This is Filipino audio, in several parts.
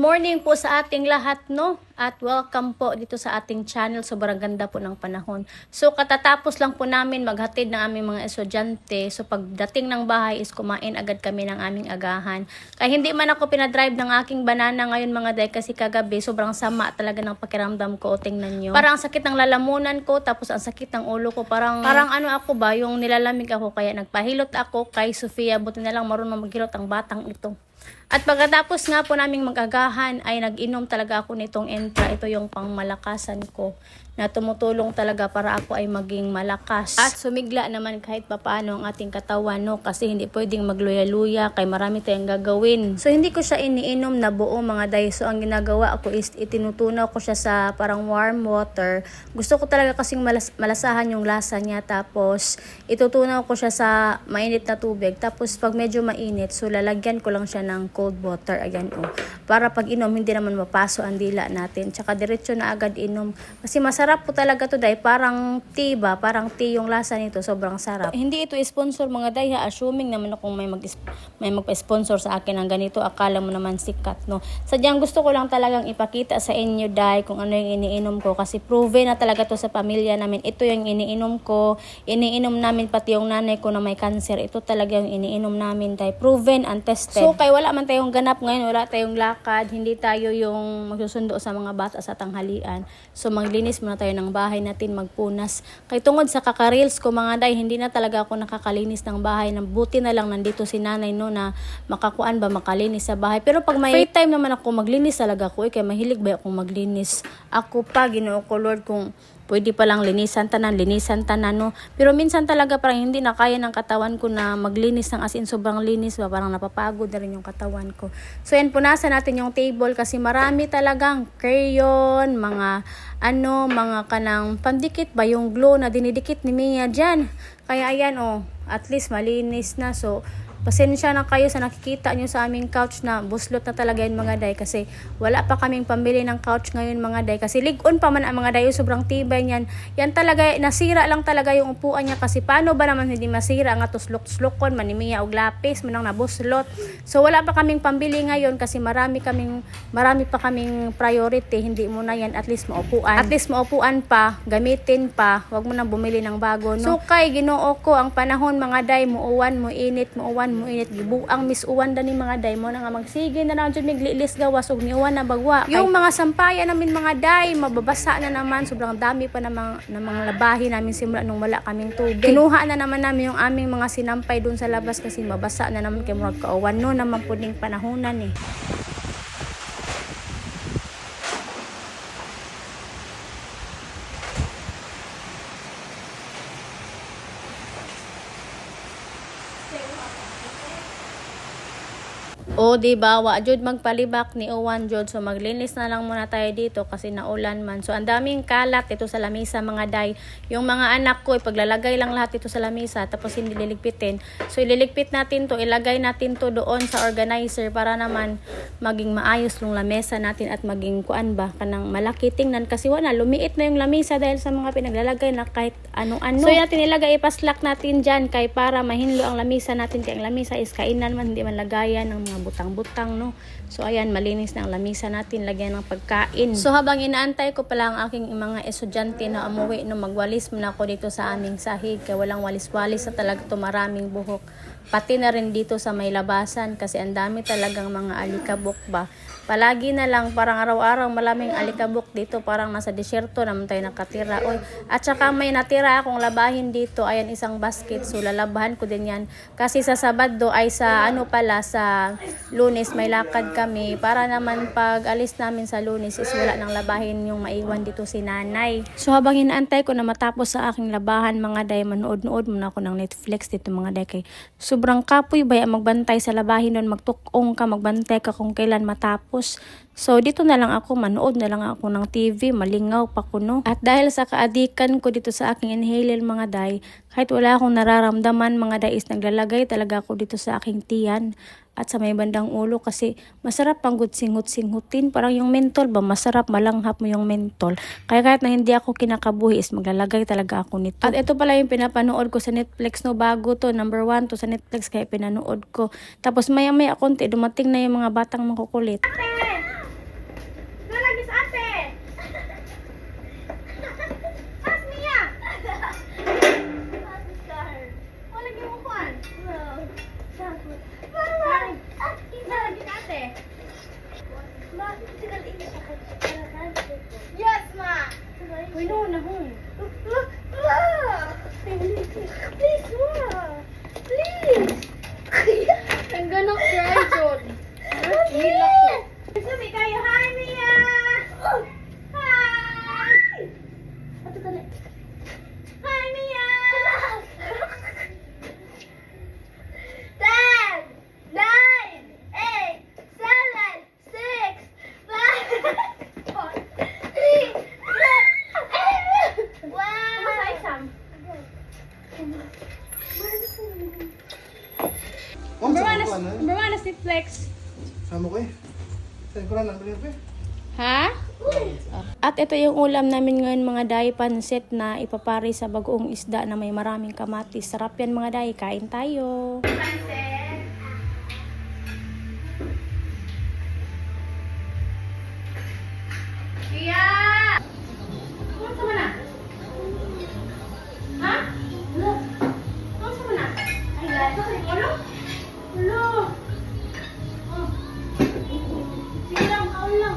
morning po sa ating lahat, no? At welcome po dito sa ating channel. Sobrang ganda po ng panahon. So, katatapos lang po namin maghatid ng aming mga estudyante. So, pagdating ng bahay is kumain agad kami ng aming agahan. Kaya hindi man ako pinadrive ng aking banana ngayon mga day kasi kagabi sobrang sama talaga ng pakiramdam ko. Tingnan nyo. Parang ang sakit ng lalamunan ko, tapos ang sakit ng ulo ko. Parang ano ako ba, yung nilalamig ako. Kaya nagpahilot ako kay Sofia. Buti na lang marunong maghilot ang batang ito. At pagkatapos nga po naming mag-agahan ay nag-inom talaga ako nitong Entra. Ito yung pangmalakasan ko na tumutulong talaga para ako ay maging malakas. At sumigla naman kahit papaano ang ating katawan, no? Kasi hindi pwedeng magluya-luya kay marami tayong gagawin. So hindi ko siya iniinom na buo mga day. So ang ginagawa ko is itinutunaw ko siya sa parang warm water. Gusto ko talaga kasing malasahan yung lasa niya. Tapos itutunaw ko siya sa mainit na tubig. Tapos pag medyo mainit, so lalagyan ko lang siya ng cold water. Ayan o. Para pag inom, hindi naman mapaso ang dila natin. Tsaka diretso na agad inom. Kasi masarap po talaga to day. Parang tea ba? Parang tea yung lasa nito. Sobrang sarap. Hindi ito sponsor mga day ha. Assuming naman kung may magpa-sponsor sa akin ng ganito. Akala mo naman sikat, no? Sadyang gusto ko lang talagang ipakita sa inyo day kung ano yung iniinom ko. Kasi proven na talaga to sa pamilya namin. Ito yung iniinom ko. Iniinom namin pati yung nanay ko na may cancer. Ito talaga yung iniinom namin day. Proven and tested. So kay wala man tayong ganap ngayon, wala tayong lakad, hindi tayo yung magsusundo sa mga bata sa tanghalian. So maglinis muna tayo ng bahay natin, magpunas. Kay tungod sa kaka-reels ko mga day, hindi na talaga ako nakakalinis ng bahay. Buti na lang nandito si nanay, no, na makakuan ba makalinis sa bahay. Pero pag may free time naman ako, maglinis talaga ako. Kaya mahilig ba akong maglinis? Ako pa, Ginoo ko Lord, kung pwede palang linisan tanan, no. Pero minsan talaga parang hindi na kaya ng katawan ko na maglinis ng as in sobrang linis ba. Parang napapagod na rin yung katawan ko. So yan, punasan natin yung table kasi marami talagang crayon, mga kanang pandikit ba, yung glue na dinidikit ni Mia dyan. Kaya ayan at least malinis na. So pasensya na kayo sa nakikita nyo sa aming couch na buslot na talaga yun mga day kasi wala pa kaming pambili ng couch ngayon mga day kasi ligon pa man ang mga day, sobrang tibay niyan. Yan talaga, nasira lang talaga yung upuan niya kasi paano ba naman hindi masira nga tuslok-slokon manimiya og lapis manang nabuslot. So wala pa kaming pambili ngayon kasi marami pa kaming priority, hindi muna yan at least maupuan pa, gamitin pa, wag mo nang bumili ng bago, no. So kay Ginoo ko ang panahon mga day, muuwan, muinit, gibuang misuwan dani mga day mo na nga magsige na lang jud miglilis gawas ug niuwan na bagwa. Yung mga sampayan namin mga day mababasa na naman, sobrang dami pa na mga labahin namin simula nung wala kaming tubig. Kinuha na naman namin yung aming mga sinampay doon sa labas kasi mabasa na naman kay murag kauwan no naman puding panahonan eh. O diba, wa jud magpalibak ni Uwan jud. So maglinis na lang muna tayo dito kasi naulan man. So ang daming kalat ito sa lamisa mga day. Yung mga anak ko ipaglalagay lang lahat ito sa lamisa tapos hindi liligpitin. So ililigpit natin to, ilagay natin to doon sa organizer para naman maging maayos yung lamesa natin at maging kuan ba kanang malaki tingnan kasi wala lumiit na yung lamisa dahil sa mga pinaglalagay na kahit ano-ano. So natin ilagay, ipaslak natin dyan kay para mahinlo ang lamisa natin kay ang lamisa is kainan man, hindi man lagayan ng mga butang-butang, no. So ayan, malinis na ang lamisa natin, lagyan ng pagkain. So habang inaantay ko pala ang aking mga estudyante na umuwi, no, magwalis muna ako dito sa aming sahig kaya walang walis-walis na talaga to, maraming buhok. Pati na rin dito sa may labasan kasi ang dami talagang mga alikabok ba. Palagi na lang, parang araw-araw malaming alikabok dito, parang nasa disyerto naman tayo nakatira. Oy, at saka may natira akong labahin dito, ayan isang basket, so lalabahan ko din yan. Kasi sa Sabado ay sa sa Lunes may lakad kami para naman pag alis namin sa Lunes is wala nang labahin yung maiwan dito si nanay. So habang inaantay ko na matapos sa aking labahan mga day, manood-nood muna ako ng Netflix dito mga day kay sobrang kapoy ba magbantay sa labahin nun, magtukong ka, magbantay ka kung kailan matapos. So dito na lang ako, manood na lang ako ng TV, malingaw pa ko, no. At dahil sa kaadikan ko dito sa aking inhaler mga day, kahit wala akong nararamdaman mga day is naglalagay talaga ako dito sa aking tiyan at sa may bandang ulo kasi masarap pang singhut-singhutin, parang yung mentol ba masarap, malanghap mo yung mentol. Kaya kahit na hindi ako kinakabuhi is maglalagay talaga ako nito. At ito pala yung pinapanood ko sa Netflix, no, bago to, number 1 to sa Netflix kaya pinanood ko. Tapos maya-maya konti dumating na yung mga batang makukulit. ano? Number 1 is Netflix. Sama ko eh. Saan ko lang nabili ko eh. Ha? At ito yung ulam namin ngayon mga day, pansit na ipapari sa bagoong isda na may maraming kamatis. Sarap yan mga day, kain tayo. Pansit! Iya! Kumusta mo na? Ha? Kumusta mo na? Ay guys, ulo? Ulo! Sige lang, kaon lang.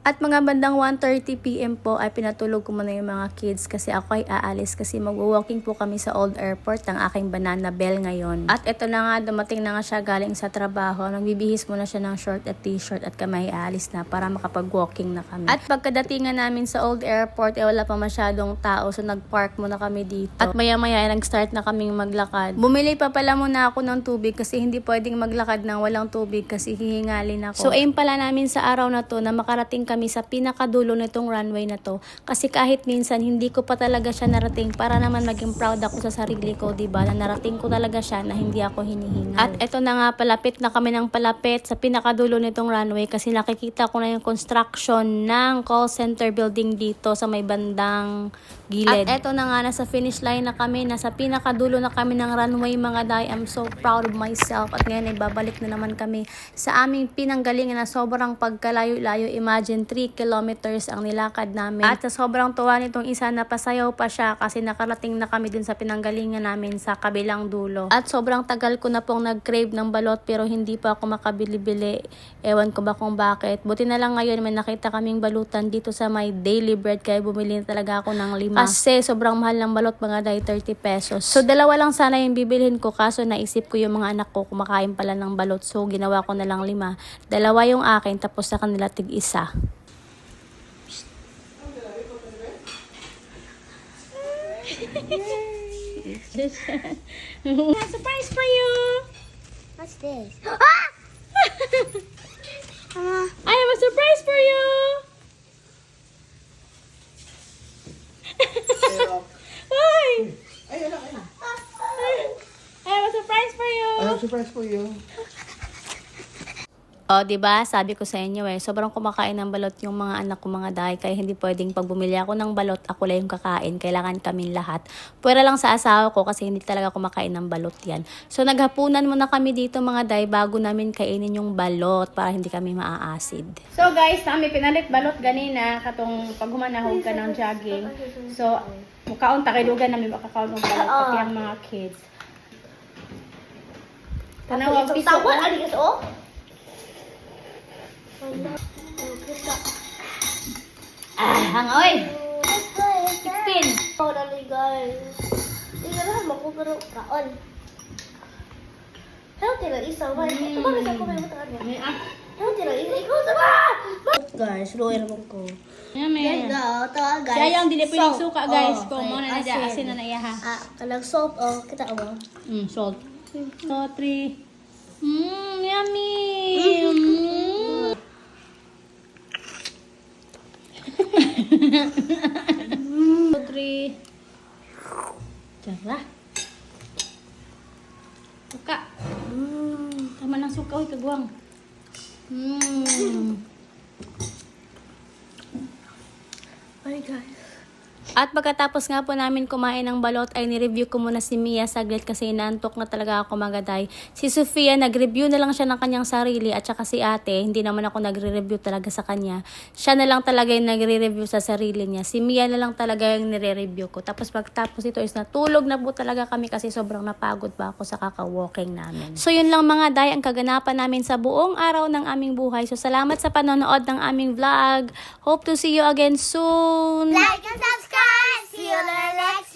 At mga bandang 1:30 PM po ay pinatulog ko muna yung mga kids kasi ako ay aalis kasi mag-walking po kami sa Old Airport ng aking banana bell ngayon. At ito na nga, dumating na nga siya galing sa trabaho. Nagbibihis muna siya ng short at t-shirt at kami ay aalis na para makapag-walking na kami. At pagkadatingan namin sa Old Airport, wala pa masyadong tao so nag-park muna kami dito. At maya-maya ay nag-start na kaming maglakad. Bumili pa pala muna ako ng tubig kasi hindi pwedeng maglakad ng walang tubig kasi hihingalin ako. So aim pala namin sa araw na to na makarating kami sa pinakadulo nitong runway na to kasi kahit minsan hindi ko pa talaga siya narating para naman maging proud ako sa sarili ko, diba, na narating ko talaga siya na hindi ako hinihingal. At eto na nga, palapit na kami ng palapit sa pinakadulo nitong runway kasi nakikita ko na yung construction ng call center building dito sa may bandang gilid. At eto na nga, nasa finish line na kami, nasa pinakadulo na kami ng runway mga day. I'm so proud of myself at ngayon ay babalik na naman kami sa aming pinanggalingan na sobrang pagkalayo-layo. Imagine 3 kilometers ang nilakad namin. At sa sobrang tuwa nitong isa, napasayaw pa siya kasi nakarating na kami dun sa pinanggalingan namin sa kabilang dulo. At sobrang tagal ko na pong nag-crave ng balot pero hindi pa ako makabili-bili. Ewan ko ba kung bakit. Buti na lang ngayon may nakita kaming balutan dito sa my daily bread kaya bumili na talaga ako ng 5. Kasi sobrang mahal ng balot mga day, 30 pesos. So dalawa lang sana yung bibilhin ko kaso naisip ko yung mga anak ko kumakain pala ng balot. So ginawa ko na lang 5. Dalawa yung akin tapos sa kanila tig-1. Surprise for you! What's this? I have a surprise for you! Hi! Ay, anak, ay. I have a surprise for you! I have a surprise for you. O, diba? Sabi ko sa inyo sobrang kumakain ng balot yung mga anak ko mga day, kaya hindi pwedeng pag bumili ako ng balot, ako lang yung kakain. Kailangan kaming lahat. Pwera lang sa asawa ko kasi hindi talaga kumakain ng balot yan. So, naghapunan muna kami dito mga day bago namin kainin yung balot para hindi kami maaasid. So, guys, kami pinalit balot ganina katong pag humanahog ka ng jogging. So, mukaon takilugan namin makakaon ng balot pati ang mga kids. Tanaw ang piso. Ano gusto? Hangoy! 16! Oh, dali guys. Hindi na lang makugaro kaon. Healthy lang isa. Ito ba rin ako may mataan mo? Healthy lang isa. Ikaw sa ba? Guys, luwi naman ko. Yummy! Guys. Kaya yung dili piling suka guys. Kung mo na na asin na naiyaha. Kalang soap. Oh, kita mo. Salt. So, 3. Yummy! So, 3. Tara. Suka. Tama ng suka. Uy, kagwang. Bye guys. At pagkatapos nga po namin kumain ng balot ay nireview ko muna si Mia saglit kasi inaantok na talaga ako magaday. Si Sofia nag-review na lang siya ng kanyang sarili at saka si ate, hindi naman ako nagre-review talaga sa kanya. Siya na lang talaga yung nagre-review sa sarili niya. Si Mia na lang talaga yung nire-review ko. Tapos pagtapos ito is natulog na po talaga kami kasi sobrang napagod pa ako sa kaka-walking namin. So yun lang mga day ang kaganapan namin sa buong araw ng aming buhay. So salamat sa panonood ng aming vlog. Hope to see you again soon. Like and subscribe. See you on the next